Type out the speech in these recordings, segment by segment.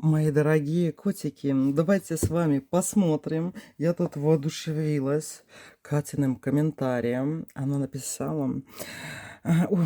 Мои дорогие котики, давайте с вами посмотрим. Я тут воодушевилась Катиным комментарием. Она написала: а, «О,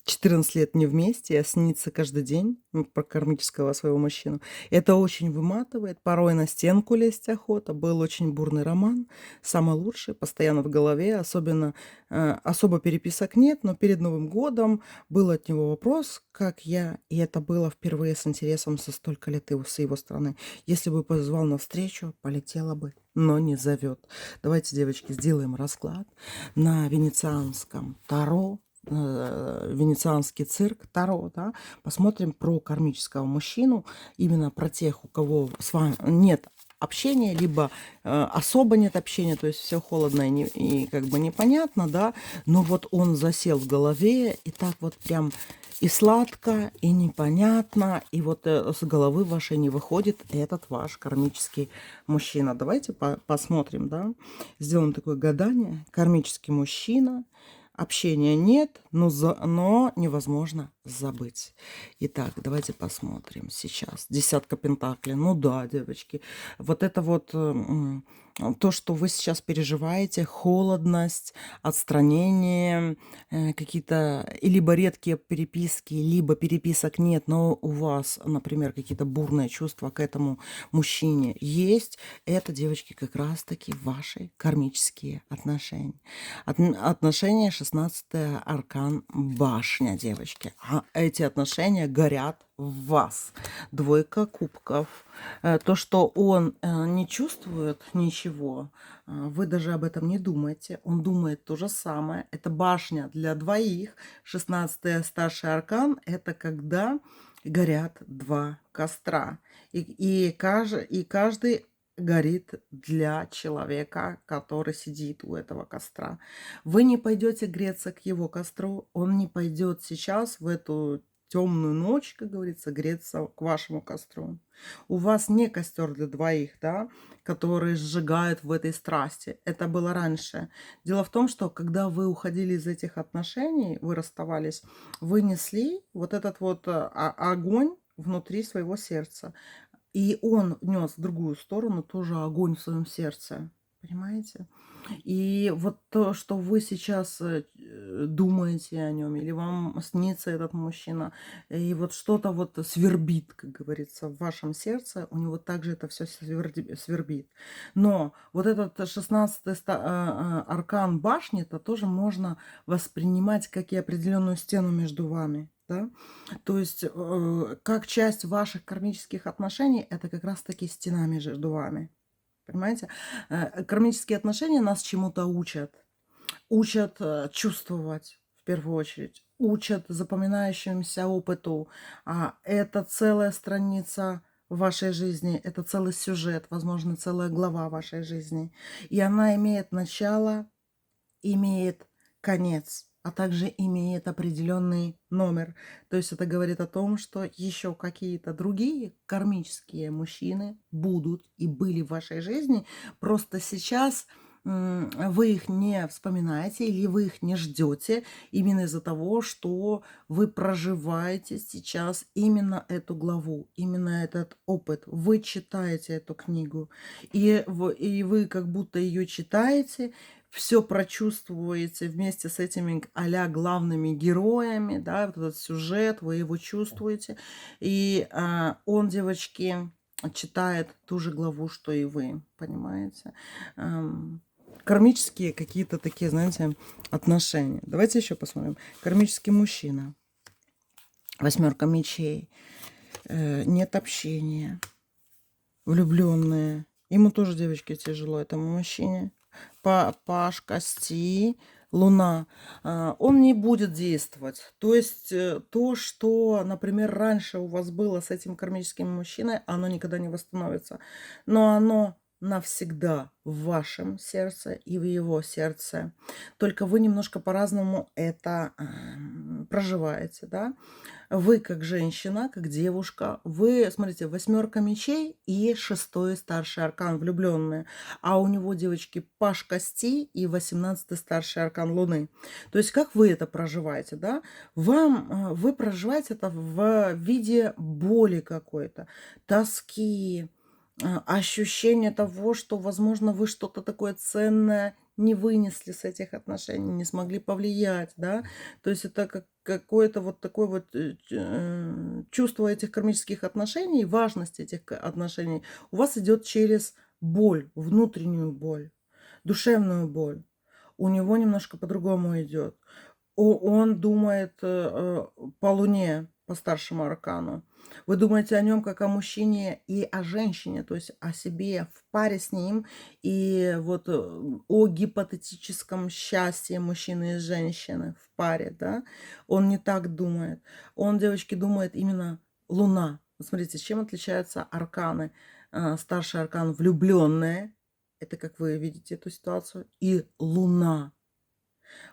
14 лет не вместе, а снится каждый день». Про кармического своего мужчину. Это очень выматывает, порой на стенку лезть охота. Был очень бурный роман, самый лучший, постоянно в голове, особо переписок нет, но перед Новым годом был от него вопрос, как я, и это было впервые с интересом со столько лет с его стороны. Если бы позвал навстречу, полетела бы, но не зовет. Давайте, девочки, сделаем расклад на венецианском Таро, венецианский цирк Таро, да, посмотрим про кармического мужчину, именно про тех, у кого с вами нет общения, либо особо нет общения, то есть все холодно и как бы непонятно, да, но вот он засел в голове, и так вот прям и сладко, и непонятно, и вот с головы вашей не выходит этот ваш кармический мужчина. Давайте посмотрим, да, сделаем такое гадание. Кармический мужчина. Общения нет, но невозможно забыть. Итак, давайте посмотрим сейчас. Десятка пентаклей. Ну да, девочки. Вот это вот то, что вы сейчас переживаете, холодность, отстранение, какие-то либо редкие переписки, либо переписок нет, но у вас, например, какие-то бурные чувства к этому мужчине есть. Это, девочки, как раз-таки ваши кармические отношения. Отношения 16-й аркан башня, девочки. А эти отношения горят в вас. Двойка кубков. То, что он не чувствует ничего, вы даже об этом не думаете. Он думает то же самое. Это башня для двоих. 16-й старший аркан – это когда горят два костра. И каждый горит для человека, который сидит у этого костра. Вы не пойдете греться к его костру, он не пойдет сейчас в эту темную ночь, как говорится, греться к вашему костру. У вас не костер для двоих, да, который сжигают в этой страсти. Это было раньше. Дело в том, что когда вы уходили из этих отношений, вы расставались, вы несли вот этот вот огонь внутри своего сердца. И он нес в другую сторону тоже огонь в своем сердце. Понимаете? И вот то, что вы сейчас думаете о нем, или вам снится этот мужчина, и вот что-то вот свербит, как говорится, в вашем сердце, у него также это все свербит. Но вот этот 16-й аркан башни, это тоже можно воспринимать как и определенную стену между вами. Да? То есть, как часть ваших кармических отношений, это как раз-таки стена между вами. Понимаете? Кармические отношения нас чему-то учат. Учат чувствовать, в первую очередь. Учат запоминающемуся опыту. Это целая страница в вашей жизни, это целый сюжет, возможно, целая глава вашей жизни. И она имеет начало, имеет конец, а также имеет определенный номер. То есть это говорит о том, что еще какие-то другие кармические мужчины будут и были в вашей жизни. Просто сейчас вы их не вспоминаете или вы их не ждете именно из-за того, что вы проживаете сейчас именно эту главу, именно этот опыт. Вы читаете эту книгу, и вы как будто ее читаете, все прочувствуете вместе с этими а-ля главными героями, да, вот этот сюжет, вы его чувствуете. И он, девочки, читает ту же главу, что и вы, понимаете? Кармические какие-то такие, знаете, отношения. Давайте еще посмотрим. Кармический мужчина. 8 мечей. Нет общения. Влюбленные. Ему тоже, девочки, тяжело, этому мужчине. Паш, кости, луна. Он не будет действовать. То есть то, что, например, раньше у вас было с этим кармическим мужчиной, оно никогда не восстановится. Но оно навсегда в вашем сердце и в его сердце. Только вы немножко по-разному это проживаете, да? Вы как женщина, как девушка, вы, смотрите, 8 мечей и 6 старший аркан влюбленные, а у него, девочки, паш кости и 18 старший аркан Луны. То есть как вы это проживаете, да? Вы проживаете это в виде боли какой-то, тоски, ощущение того, что, возможно, вы что-то такое ценное не вынесли с этих отношений, не смогли повлиять, да? То есть это как какое-то вот такое вот чувство этих кармических отношений, важность этих отношений у вас идет через боль, внутреннюю боль, душевную боль. У него немножко по-другому идет. Он думает по Луне, по старшему аркану. Вы думаете о нем как о мужчине и о женщине, то есть о себе в паре с ним, и вот о гипотетическом счастье мужчины и женщины в паре, да? Он не так думает. Он, девочки, думает именно Луна. Вот смотрите, чем отличаются арканы. Старший аркан влюбленные, это как вы видите эту ситуацию, и Луна.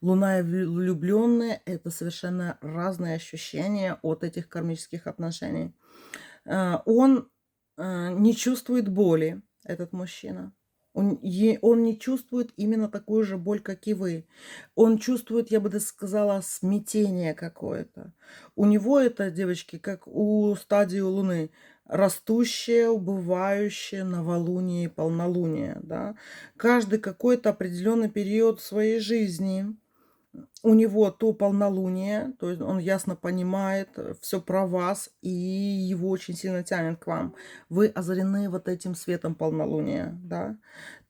Луна и влюбленные – это совершенно разные ощущения от этих кармических отношений. Он не чувствует боли, этот мужчина. Он не чувствует именно такую же боль, как и вы. Он чувствует, я бы даже сказала, смятение какое-то. У него это, девочки, как у стадии Луны, растущее, убывающее новолуние и полнолуние. Да? Каждый какой-то определенный период своей жизни у него то полнолуние, то есть он ясно понимает все про вас, и его очень сильно тянет к вам. Вы озарены вот этим светом полнолуния, да?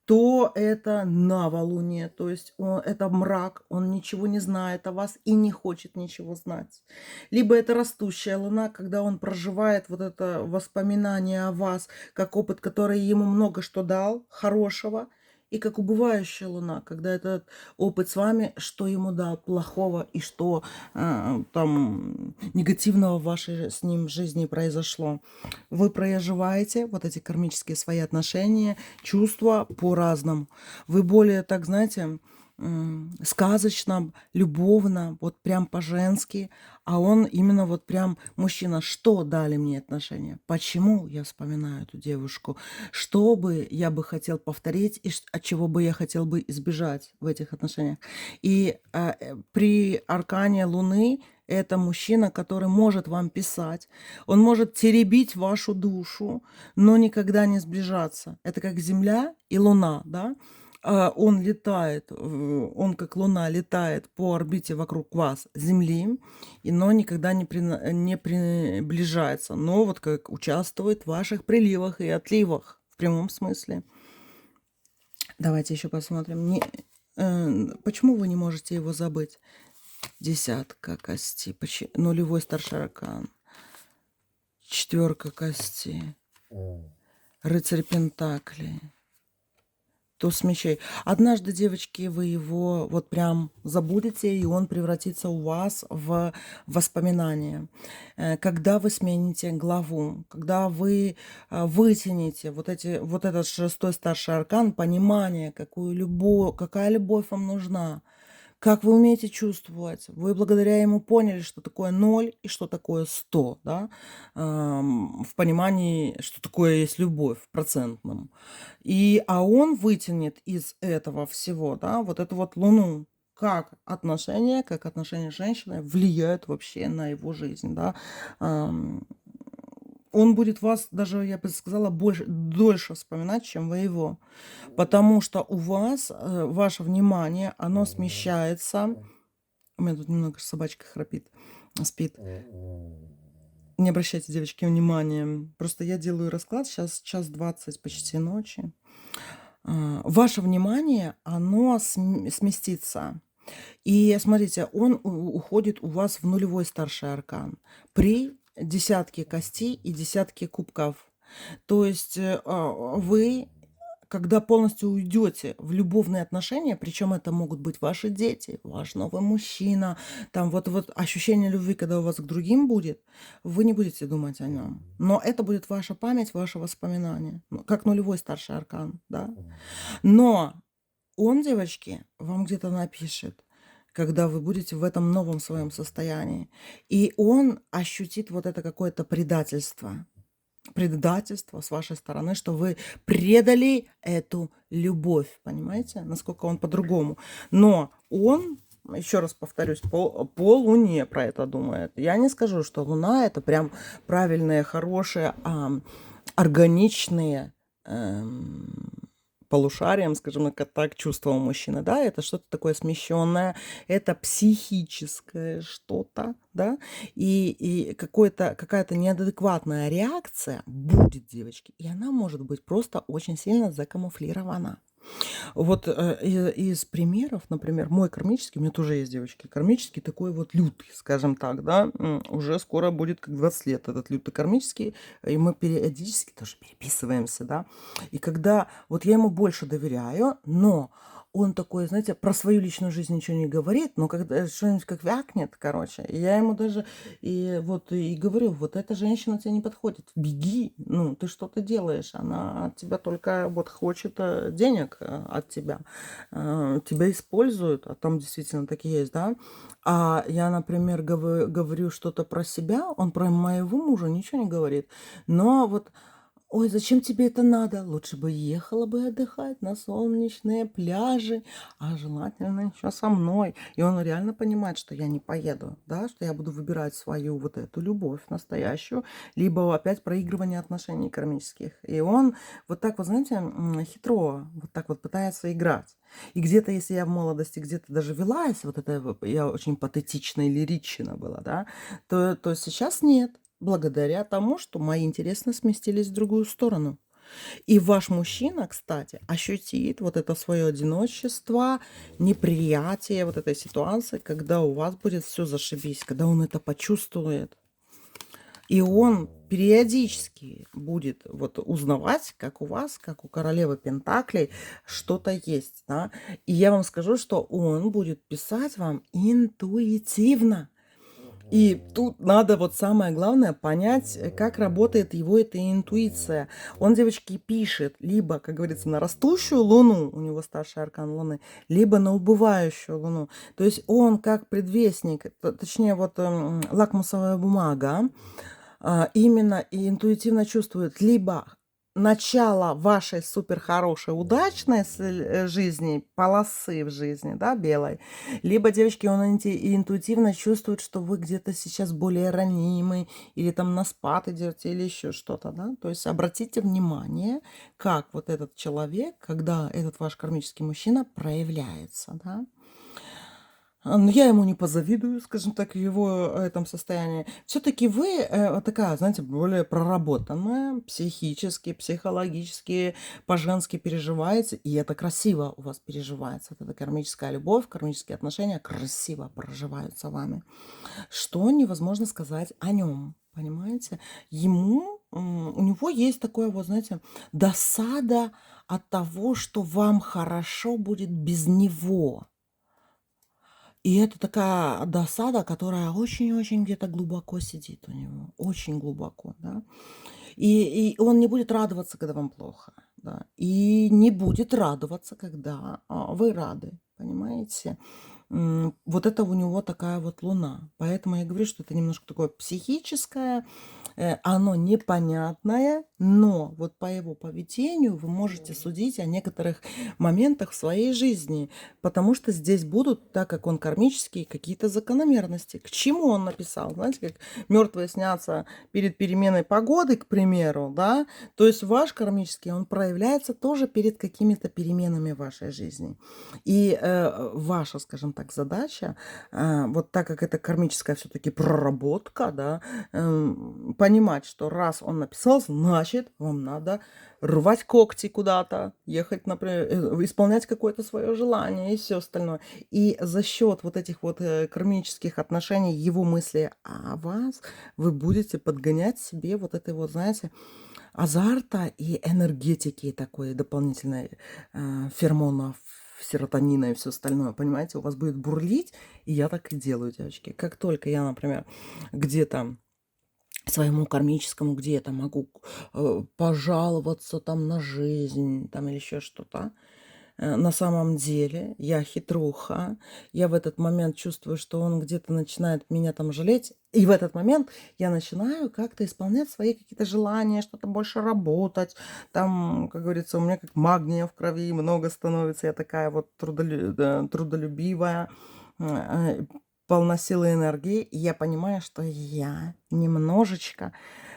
То это новолуние, то есть это мрак, он ничего не знает о вас и не хочет ничего знать. Либо это растущая луна, когда он проживает вот это воспоминание о вас, как опыт, который ему много что дал, хорошего, и как убывающая луна, когда этот опыт с вами, что ему дал плохого и что там негативного в вашей с ним жизни произошло. Вы проживаете вот эти кармические свои отношения, чувства по-разному. Вы более, так знаете, сказочно, любовно, вот прям по-женски, а он именно вот прям мужчина. Что дали мне отношения? Почему я вспоминаю эту девушку? Что бы я бы хотел повторить и от чего бы я хотел бы избежать в этих отношениях? И при аркане Луны это мужчина, который может вам писать, он может теребить вашу душу, но никогда не сближаться. Это как Земля и Луна, да? Он летает, он как Луна летает по орбите вокруг вас, Земли, но никогда не приближается, но вот как участвует в ваших приливах и отливах в прямом смысле. Давайте еще посмотрим. Почему вы не можете его забыть? Десятка костей, нулевой старший аркан, 4 костей, рыцарь пентаклей. Туз мечей. Однажды, девочки, вы его вот прям забудете, и он превратится у вас в воспоминания. Когда вы смените главу, когда вы вытянете вот этот 6 старший аркан, понимание, какая любовь вам нужна, как вы умеете чувствовать. Вы благодаря ему поняли, что такое 0 и что такое 100, да? В понимании, что такое есть любовь в процентном. А он вытянет из этого всего, да, вот эту вот Луну, как отношения с женщиной влияют вообще на его жизнь, да. Он будет вас даже, я бы сказала, дольше вспоминать, чем вы его. Потому что у вас ваше внимание, оно смещается. У меня тут немного собачка спит. Не обращайте, девочки, внимания. Просто я делаю расклад, сейчас 1:20 почти ночи. Ваше внимание, оно сместится. И смотрите, он уходит у вас в нулевой старший аркан при десятке костей и десятке кубков. То есть вы когда полностью уйдете в любовные отношения, причем это могут быть ваши дети, ваш новый мужчина, там вот ощущение любви, когда у вас к другим будет, вы не будете думать о нем. Но это будет ваша память, ваше воспоминание, как нулевой старший аркан, да. Но он, девочки, вам где-то напишет, когда вы будете в этом новом своем состоянии, и он ощутит вот это какое-то предательство с вашей стороны, что вы предали эту любовь, понимаете, насколько он по-другому. Но он, еще раз повторюсь, по Луне про это думает. Я не скажу, что Луна это прям правильные, хорошие, органичные полушарием, скажем так, чувства у мужчины, да, это что-то такое смещенное, это психическое что-то, да, и какая-то неадекватная реакция будет, девочки, и она может быть просто очень сильно закамуфлирована. Вот из примеров, например, мой кармический, у меня тоже есть, девочки, кармический такой вот лютый, скажем так, да, уже скоро будет как 20 лет этот лютый кармический, и мы периодически тоже переписываемся, да, и когда вот я ему больше доверяю, но он такой, знаете, про свою личную жизнь ничего не говорит, но когда что-нибудь как вякнет, короче, я ему даже и говорю, вот эта женщина тебе не подходит, беги, ну, ты что-то делаешь, она от тебя только вот хочет денег от тебя, тебя используют, а там действительно такие есть, да, а я, например, говорю что-то про себя, он про моего мужа ничего не говорит, но вот ой, зачем тебе это надо? Лучше бы ехала бы отдыхать на солнечные пляжи, а желательно еще со мной. И он реально понимает, что я не поеду, да, что я буду выбирать свою вот эту любовь настоящую, либо опять проигрывание отношений кармических. И он вот так вот, знаете, хитро, вот так вот пытается играть. И где-то, если я в молодости где-то даже велась, вот это я очень патетична и лирична была, да, то сейчас нет. Благодаря тому, что мои интересы сместились в другую сторону. И ваш мужчина, кстати, ощутит вот это свое одиночество, неприятие вот этой ситуации, когда у вас будет все зашибись, когда он это почувствует. И он периодически будет вот узнавать, как у вас, как у королевы Пентаклей, что-то есть, да. И я вам скажу, что он будет писать вам интуитивно. И тут надо вот самое главное понять, как работает его эта интуиция. Он, девочки, пишет либо, как говорится, на растущую луну, у него старший аркан луны, либо на убывающую луну. То есть он как предвестник, точнее вот лакмусовая бумага, именно и интуитивно чувствует либо начало вашей супер хорошей, удачной жизни, полосы в жизни, да, белой, либо, девочки, он интуитивно чувствует, что вы где-то сейчас более ранимый, или там на спад идете, или еще что-то, да. То есть обратите внимание, как вот этот человек, когда этот ваш кармический мужчина проявляется, да. Но я ему не позавидую, скажем так, в его этом состоянии. Все-таки вы вот такая, знаете, более проработанная, психически, психологически, по-женски переживаете, и это красиво у вас переживается. Вот эта кармическая любовь, кармические отношения красиво проживаются вами. Что невозможно сказать о нем, понимаете? У него есть такое вот, знаете, досада от того, что вам хорошо будет без него. И это такая досада, которая очень-очень где-то глубоко сидит у него, очень глубоко, да. И он не будет радоваться, когда вам плохо, да, и не будет радоваться, когда вы рады, понимаете? Вот это у него такая вот луна. Поэтому я говорю, что это немножко такое психическое, оно непонятное, но вот по его поведению вы можете судить о некоторых моментах в своей жизни, потому что здесь будут, так как он кармический, какие-то закономерности. К чему он написал? Знаете, как мертвые снятся перед переменой погоды, к примеру, да? То есть ваш кармический, он проявляется тоже перед какими-то переменами в вашей жизни. И ваша, скажем так, задача, вот так как это кармическая все-таки проработка, да, понимать, что раз он написал, значит, вам надо рвать когти куда-то, ехать, например, исполнять какое-то свое желание и все остальное. И за счет вот этих вот кармических отношений, его мысли о вас, вы будете подгонять себе вот этой вот, знаете, азарта и энергетики такой дополнительной, феромонов, серотонина и все остальное, понимаете, у вас будет бурлить, и я так и делаю, девочки. Как только я, например, где-то своему кармическому где-то могу пожаловаться там на жизнь, там или еще что-то, на самом деле я хитруха, я в этот момент чувствую, что он где-то начинает меня там жалеть, и в этот момент я начинаю как-то исполнять свои какие-то желания, что-то больше работать, там, как говорится, у меня как магния в крови много становится, я такая вот трудолюбивая, э, полна силы и энергии, и я понимаю, что я немножечко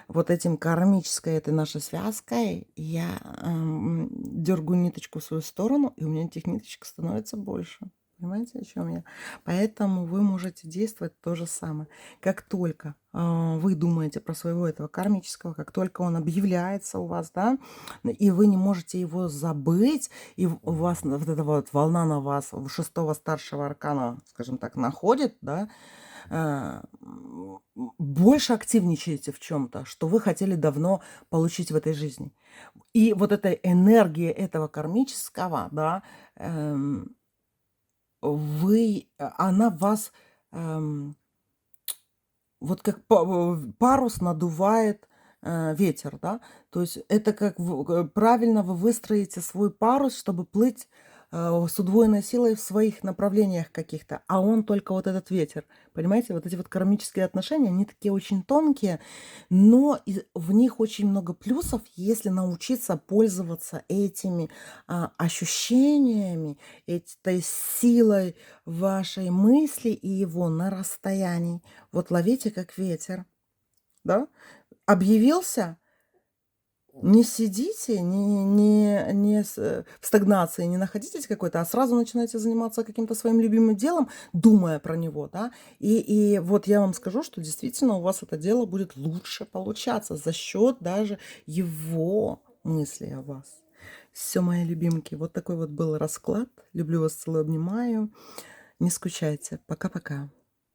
вот этим кармической этой нашей связкой я дергаю ниточку в свою сторону, и у меня этих ниточек становится больше. Понимаете, о чем я? Поэтому вы можете действовать то же самое. Как только вы думаете про своего этого кармического, как только он объявляется у вас, да, и вы не можете его забыть, и у вас вот эта вот волна на вас шестого старшего аркана, скажем так, находит, да, больше активничаете в чем-то, что вы хотели давно получить в этой жизни. И вот эта энергия этого кармического, да, она вас вот как парус надувает ветер, да, то есть это как правильно вы выстроите свой парус, чтобы плыть с удвоенной силой в своих направлениях каких-то, а он только вот этот ветер, понимаете, вот эти вот кармические отношения, они такие очень тонкие, но в них очень много плюсов, если научиться пользоваться этими ощущениями, этой силой вашей мысли и его на расстоянии. Вот ловите как ветер, да? Объявился, не сидите, в стагнации, не находитесь какой-то, а сразу начинаете заниматься каким-то своим любимым делом, думая про него, да. И вот я вам скажу, что действительно у вас это дело будет лучше получаться за счет даже его мыслей о вас. Все, мои любимки, вот такой вот был расклад. Люблю вас, целую, обнимаю. Не скучайте. Пока-пока.